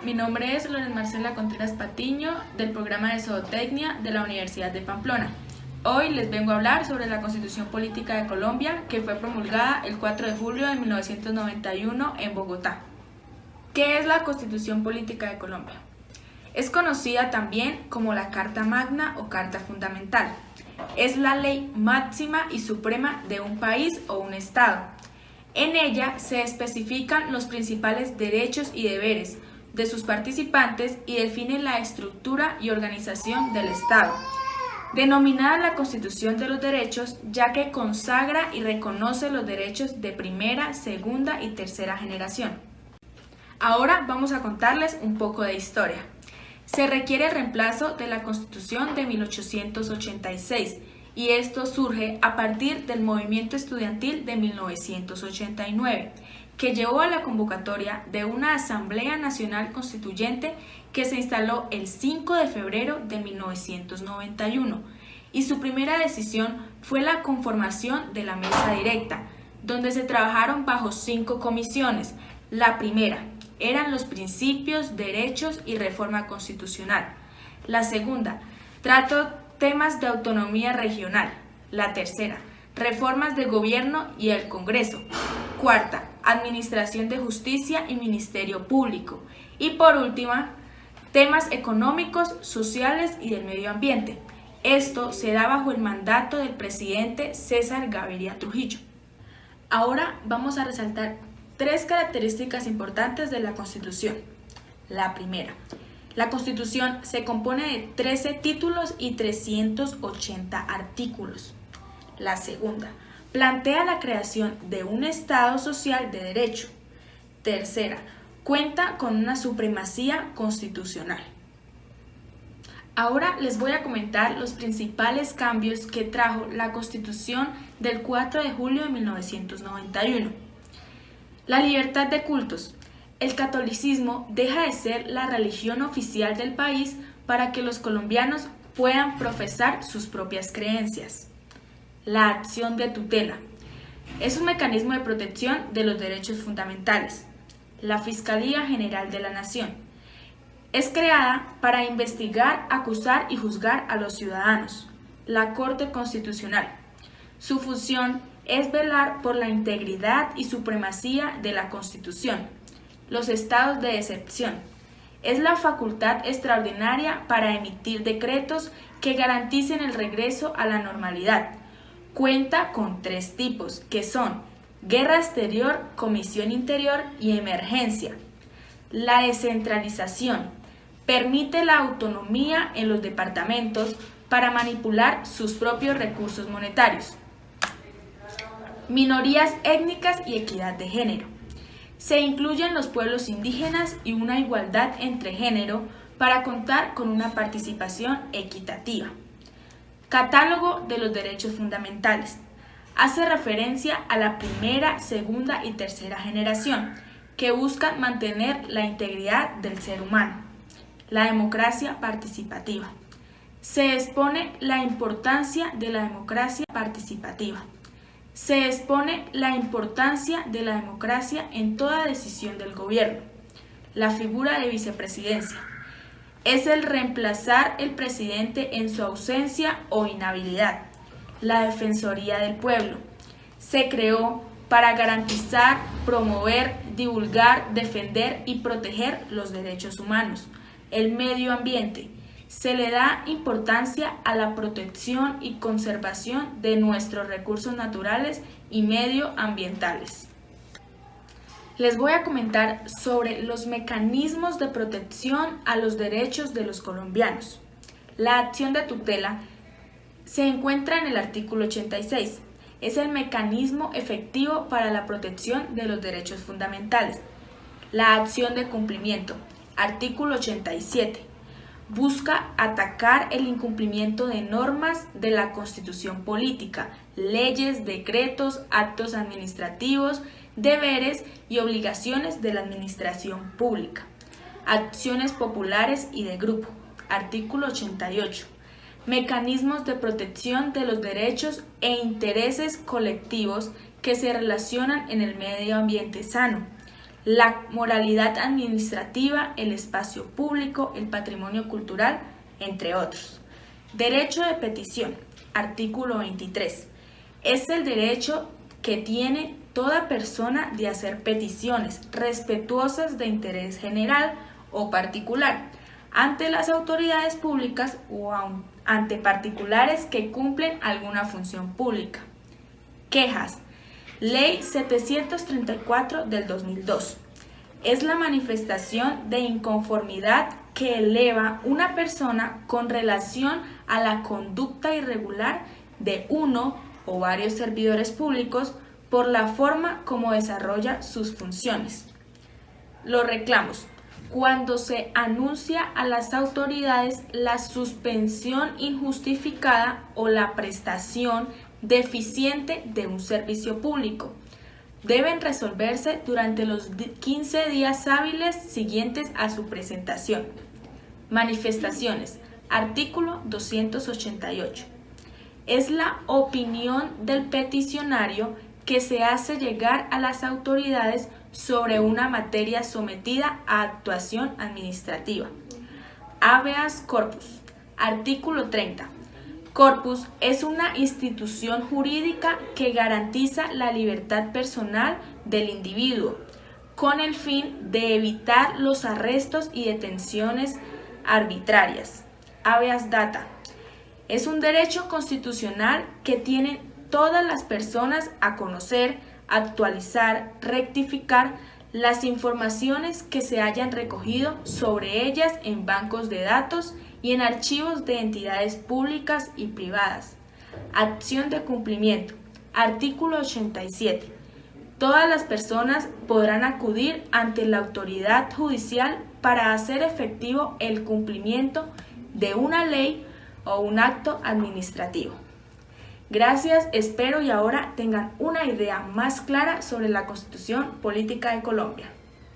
mi nombre es Loren Marcela Contreras Patiño del programa de Zootecnia de la Universidad de Pamplona. Hoy les vengo a hablar sobre la Constitución Política de Colombia, que fue promulgada el 4 de julio de 1991 en Bogotá. ¿Qué es la Constitución Política de Colombia? Es conocida también como la Carta Magna o Carta Fundamental. Es la ley máxima y suprema de un país o un estado. En ella se especifican los principales derechos y deberes de sus participantes y define la estructura y organización del Estado. Denominada la Constitución de los Derechos, ya que consagra y reconoce los derechos de primera, segunda y tercera generación. Ahora vamos a contarles un poco de historia. Se requiere el reemplazo de la Constitución de 1886 y esto surge a partir del movimiento estudiantil de 1989, que llevó a la convocatoria de una Asamblea Nacional Constituyente que se instaló el 5 de febrero de 1991, y su primera decisión fue la conformación de la mesa directa, donde se trabajaron bajo 5 comisiones. La primera eran los principios, derechos y reforma constitucional. La segunda trató temas de autonomía regional. La tercera, reformas de gobierno y el Congreso. Cuarta, administración de justicia y ministerio público. Y por última, temas económicos, sociales y del medio ambiente. Esto se da bajo el mandato del presidente César Gaviria Trujillo. Ahora vamos a resaltar 3 características importantes de la Constitución. La primera, la Constitución se compone de 13 títulos y 380 artículos. La segunda, plantea la creación de un Estado social de derecho. Tercera, cuenta con una supremacía constitucional. Ahora les voy a comentar los principales cambios que trajo la Constitución del 4 de julio de 1991. La libertad de cultos. El catolicismo deja de ser la religión oficial del país para que los colombianos puedan profesar sus propias creencias. La acción de tutela. Es un mecanismo de protección de los derechos fundamentales. La Fiscalía General de la Nación. Es creada para investigar, acusar y juzgar a los ciudadanos. La Corte Constitucional. Su función es velar por la integridad y supremacía de la Constitución. Los estados de excepción. Es la facultad extraordinaria para emitir decretos que garanticen el regreso a la normalidad. Cuenta con 3 tipos, que son guerra exterior, comisión interior y emergencia. La descentralización. Permite la autonomía en los departamentos para manipular sus propios recursos monetarios. Minorías étnicas y equidad de género. Se incluyen los pueblos indígenas y una igualdad entre género para contar con una participación equitativa. Catálogo de los derechos fundamentales. Hace referencia a la primera, segunda y tercera generación, que buscan mantener la integridad del ser humano. La democracia participativa. Se expone la importancia de la democracia participativa. Se expone la importancia de la democracia en toda decisión del gobierno. La figura de vicepresidencia. Es el reemplazar el presidente en su ausencia o inhabilidad. La Defensoría del Pueblo. Se creó para garantizar, promover, divulgar, defender y proteger los derechos humanos. El medio ambiente. Se le da importancia a la protección y conservación de nuestros recursos naturales y medioambientales. Les voy a comentar sobre los mecanismos de protección a los derechos de los colombianos. La acción de tutela se encuentra en el artículo 86. Es el mecanismo efectivo para la protección de los derechos fundamentales. La acción de cumplimiento. Artículo 87. Busca atacar el incumplimiento de normas de la Constitución política, leyes, decretos, actos administrativos, deberes y obligaciones de la administración pública. Acciones populares y de grupo. Artículo 88. Mecanismos de protección de los derechos e intereses colectivos que se relacionan en el medio ambiente sano. la moralidad administrativa, el espacio público, el patrimonio cultural, entre otros. Derecho de petición, artículo 23. Es el derecho que tiene toda persona de hacer peticiones respetuosas de interés general o particular ante las autoridades públicas o ante particulares que cumplen alguna función pública. Quejas. Ley 734 del 2002. Es la manifestación de inconformidad que eleva una persona con relación a la conducta irregular de uno o varios servidores públicos por la forma como desarrolla sus funciones. Los reclamos. Cuando se anuncia a las autoridades la suspensión injustificada o la prestación deficiente de un servicio público, deben resolverse durante los 15 días hábiles siguientes a su presentación. Manifestaciones. Artículo 288. Es la opinión del peticionario que se hace llegar a las autoridades sobre una materia sometida a actuación administrativa. Habeas corpus. Artículo 30. Corpus es una institución jurídica que garantiza la libertad personal del individuo, con el fin de evitar los arrestos y detenciones arbitrarias. Habeas data. Es un derecho constitucional que tienen todas las personas a conocer, actualizar, rectificar las informaciones que se hayan recogido sobre ellas en bancos de datos y en archivos de entidades públicas y privadas. Acción de cumplimiento. Artículo 87. Todas las personas podrán acudir ante la autoridad judicial para hacer efectivo el cumplimiento de una ley o un acto administrativo. Gracias, espero y ahora tengan una idea más clara sobre la Constitución Política de Colombia.